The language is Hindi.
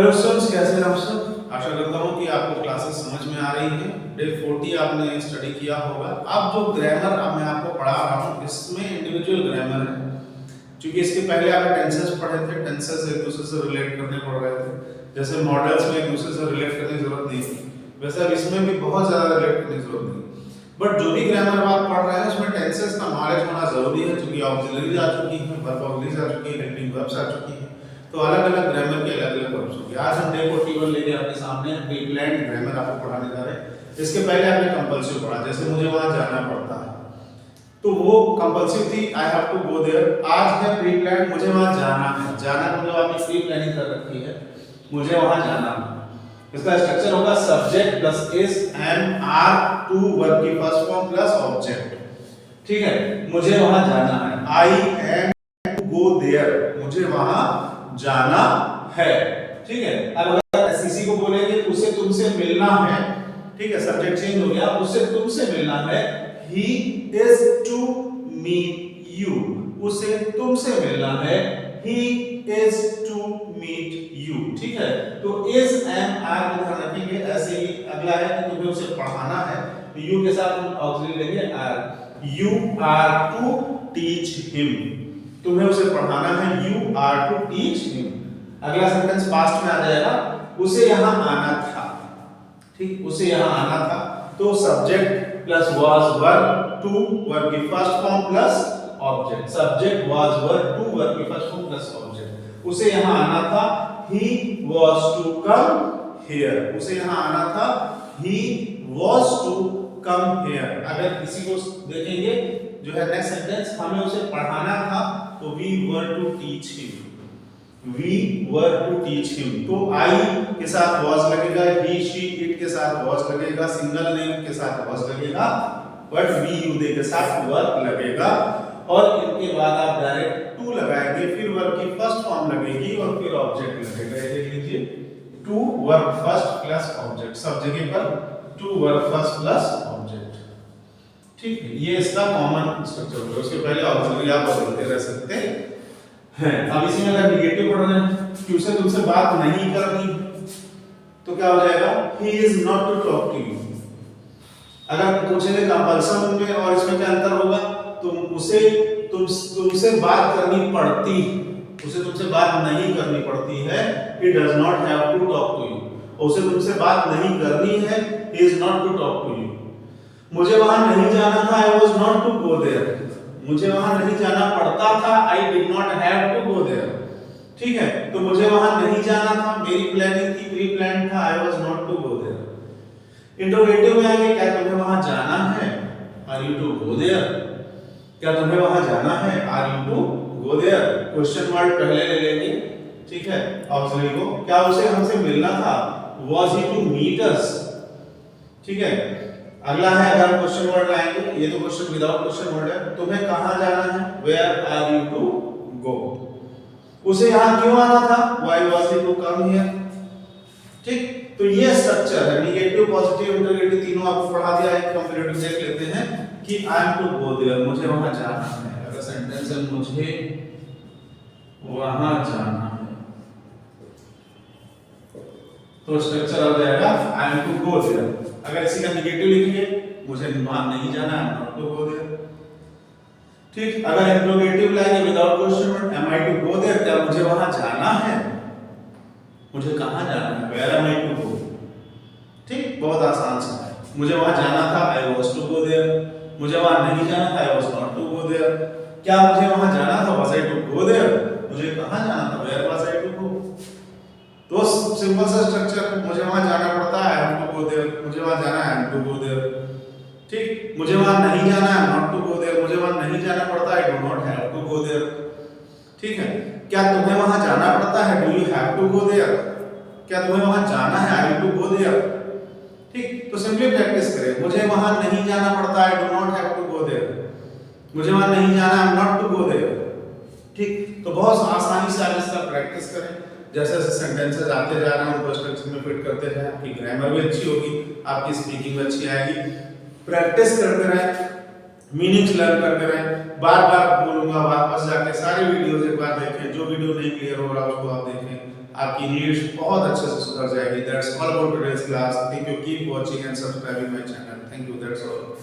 हेलो स्टूडेंट्स, कैसे हैं आप सब। आशा करता हूं कि आपको क्लासेस समझ में आ रही हैं। डे 40 आपने स्टडी किया होगा। अब जो ग्रामर अब मैं आपको पढ़ा रहा हूं इसमें इंडिविजुअल ग्रामर है। क्योंकि इसके पहले आपने टेंसेस पढ़े थे, टेंसेस एक दूसरे से रिलेट करने पड़ रहे थे। जैसे मॉडल्स में एक दूसरे से रिलेट करने की जरूरत नहीं थी, वैसे अब इसमें भी बहुत ज्यादा रिलेट करने की जरूरत नहीं। बट जो भी ग्रामर आप पढ़ रहे हैं उसमें टेंसेस का नॉलेज होना जरूरी है, क्योंकि ऑक्सिलरीज आ चुकी है, वर्ब ऑक्सिलरीज आ चुकी है, हेल्पिंग वर्ब्स आ चुकी है। तो अलग अलग ग्रामर के अलग अलग वर्ब्स होंगे। आज हम डे 41 लेके आपके सामने प्री प्लान्ड ग्रामर आपको पढ़ाने जा रहे हैं। इसके पहले आपने कंपल्सिव पढ़ा, जैसे मुझे वहां जाना पड़ता है तो वो कंपल्सिव थी, I have to go there. आज है प्री प्लान्ड, मुझे वहां जाना है। जाना मतलब आपने प्री प्लानिंग कर रखी है, मुझे वहां जाना है। इसका स्ट्रक्चर होगा subject plus is am are to verb की फर्स्ट फॉर्म प्लस ऑब्जेक्ट। ठीक है, मुझे वहां जाना है, I am to go there, मुझे वहां जाना है। ठीक है, अब अगर एससीसी को बोलेंगे उसे तुमसे मिलना है, ठीक है, सब्जेक्ट चेंज हो गया, उसे तुमसे मिलना है, he is to meet you, उसे तुमसे मिलना है, he is to meet you. ठीक है, तो इज एम आर को ध्यान रखेंगे। ऐसे ही अगला है कि तुम्हें उसे पढ़ाना है, तो यू के साथ हम ऑक्सिलरी लेंगे are. You are to teach him, तुम्हें उसे पढ़ाना है, you are to teach him. अगला सेंटेंस पास्ट में आ जाएगा, उसे यहां आना था। ठीक, उसे यहां आना था, तो subject plus was verb to verb की first form plus object. Subject was verb to verb की फर्स्ट फॉर्म प्लस ऑब्जेक्ट। उसे यहां आना था, he was to come here, उसे यहां आना था, he was to come here. अगर इसी को देखेंगे जो है नेक्स्ट सेंटेंस, हमें उसे पढ़ाना था, तो we were to teach him, we were to teach him। तो I के साथ was लगेगा, he she it के साथ was लगेगा, सिंगल नेम के साथ was लगेगा, बट we you they के साथ वर्ब लगेगा। और इनके बाद आप डायरेक्ट टू लगाएंगे, फिर वर्ब की फर्स्ट फॉर्म लगेगी और फिर ऑब्जेक्ट लगेगा। ये देख लीजिए, to verb first plus object, सब जगह पर to verb first plus object. ठीक है, ये इसका कॉमन स्ट्रक्चर होगा। उसके पहले ऑक्सिलरी आप बदलते रह सकते हैं। अब इसी में अगर निगेटिव पढ़ रहे हैं कि उसे तुमसे बात नहीं करनी, तो क्या हो जाएगा, he is not to talk to you। अगर पूछेंगे कंपल्सन में और इसमें क्या अंतर होगा, तुमसे बात करनी पड़ती, उसे तुमसे बात नहीं करनी पड़ती है, he does not have to talk to you। उसे तुमसे बात नहीं करनी है, he is not to talk to you। मुझे वहां नहीं जाना था, I was not to go there। मुझे वहां नहीं जाना पड़ता था, I did not have to go there। ठीक है, तो मुझे वहां नहीं जाना था, मेरी प्लानिंग थी, प्री प्लान था, I was not to go there। Interrogative में आगे, क्या तुम्हें वहां जाना है, Are you to go there? क्या तुम्हें वहां जाना है, Are you to go there? Question word पहले ले लेंगे, ठीक है, ऑक्सिलरी को। क्या उसे हमसे मिलना था, Was he to meet us? ठीक है, अगला है, अगर क्वेश्चन वर्ड लाएंगे, ये तो क्वेश्चन विदाउट क्वेश्चन वर्ड है, तुम्हें कहां जाना है, where are you to go. उसे यहां क्यों आना था, why was he to come here. ठीक, तो ये स्ट्रक्चर है, नेगेटिव पॉजिटिव इंटरोगेटिव तीनों आपको पढ़ा दिया है। कंपैरेटिव देख लेते हैं कि I am to go there, मुझे वहां जाना है। अगर सेंटेंस है मुझे वहां जाना है, तो स्ट्रक्चर आ जाएगा I am to go there. अगर इसी का नेगेटिव लिखेंगे, मुझे वहां नहीं जाना, I am not to go there. ठीक, अगर इंटरोगेटिव लाएंगे without question word, am I to go there, क्या मुझे वहां जाना है, मुझे कहां जाना है, where am I to go. ठीक, बहुत आसान सा है। मुझे वहां जाना था, I was to go there. मुझे वहां नहीं जाना था, I was not to go there. क्या मुझे वहां जाना था, was I to go there. मुझे कहां जाना था, where was I to go. तो सिंपल सा स्ट्रक्चर, मुझे वहां जाना पड़ता है, I have to go there. मुझे वहां जाना है, I have to go there. ठीक, मुझे वहां नहीं जाना है, I am not to go there. मुझे वहां नहीं जाना पड़ता, I do not have to go there. ठीक है, क्या तुम्हें वहां जाना पड़ता है, do you have to go there. क्या तुम्हें वहां जाना है, are you to go there. ठीक, तो सिंपली प्रैक्टिस करें, मुझे वहां नहीं जाना पड़ता, I do not have to go there. मुझे वहां नहीं जाना, I am not to go there. ठीक, तो बहुत आसानी से आप इसका प्रैक्टिस करें। जैसे जैसे सेंटेंसेस आते जा रहे हैं, उनको स्ट्रक्चर में फिट करते जाएं, आपकी ग्रामर भी अच्छी होगी, आपकी स्पीकिंग भी अच्छी आएगी। प्रैक्टिस करते रहें, मीनिंग्स लर्न करते रहें। बार बार बोलूंगा, वापस जाके सारी वीडियोस एक बार देखें, जो वीडियो नहीं क्लियर हो रहा उसको आप देखें, आपकी इंग्लिश बहुत अच्छे से सुधर जाएगी। That's all about today's class. Thank you, keep watching and subscribing my channel. Thank you, that's all.